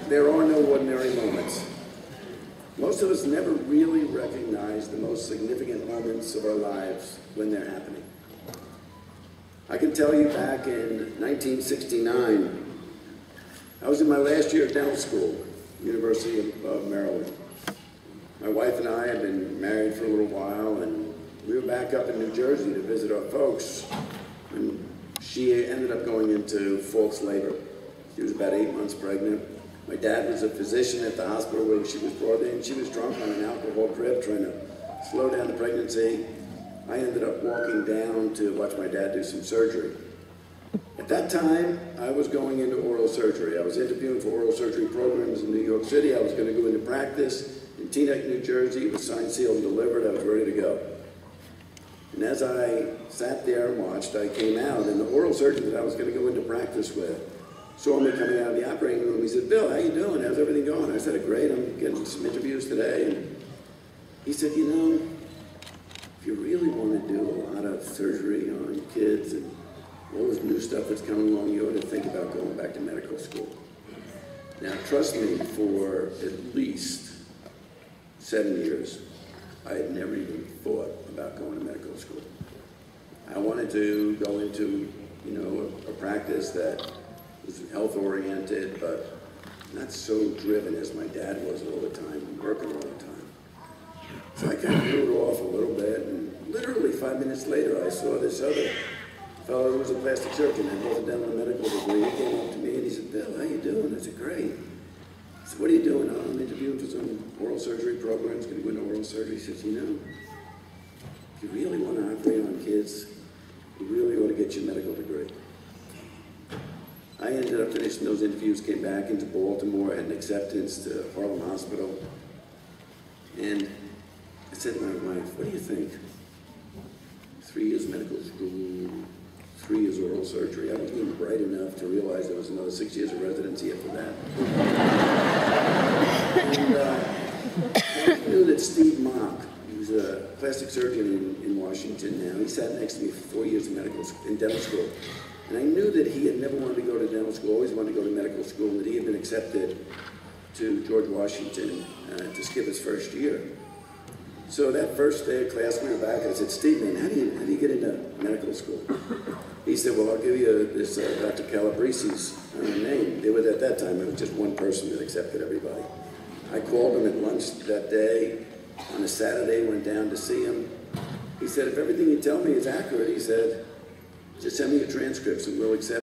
there are no ordinary moments. Most of us never really recognize the most significant moments of our lives when they're happening. I can tell you back in 1969, I was in my last year of dental school, University of Maryland. My wife and I had been married for a little while, and we were back up in New Jersey to visit our folks, and she ended up going into false labor. She was about 8 months pregnant. My dad was a physician at the hospital where she was brought in. She was drunk on an alcohol drip, trying to slow down the pregnancy. I ended up walking down to watch my dad do some surgery. At that time, I was going into oral surgery. I was interviewing for oral surgery programs in New York City. I was going to go into practice in Teaneck, New Jersey. It was signed, sealed, and delivered. I was ready to go. And as I sat there and watched, I came out, and the oral surgeon that I was going to go into practice with saw me coming out of the operating room. He said, "Bill, how you doing? How's everything going?" I said, "Great, I'm getting some interviews today." And he said, "You know, if you really want to do a lot of surgery on kids and all this new stuff that's coming along, you ought to think about going back to medical school." Now, trust me, for at least 7 years, I had never even thought about going to medical school. I wanted to go into, a practice that was health-oriented, but not so driven as my dad was all the time, working all the time. So I kind of blew it off a little bit, and literally 5 minutes later, I saw this other fellow who was a plastic surgeon and both a dental and medical degree. He came up to me and he said, "Bill, how you doing?" I said, "Great." I said, "What are you doing?" "Oh, I'm interviewing for some oral surgery programs, going to go into oral surgery." He says, "If you really want to operate on kids, you really ought to get your medical degree." I ended up finishing those interviews, came back into Baltimore, had an acceptance to Harlem Hospital. And I said to my wife, "What do you think? 3 years medical school, 3 years oral surgery." I wasn't even bright enough to realize there was another 6 years of residency after that. And I knew that Steve Mock, who's a plastic surgeon in Washington now, he sat next to me for 4 years in dental school. And I knew that he had never wanted to go to dental school, always wanted to go to medical school, and that he had been accepted to George Washington to skip his first year. So that first day of class, we were back. I said, "Steve, man, how do you get into medical school?" He said, "Well, I'll give you this Dr. Calabresi's name." At that time, it was just one person that accepted everybody. I called him at lunch that day. On a Saturday, went down to see him. He said, "If everything you tell me is accurate," he said, "just send me your transcripts and we'll accept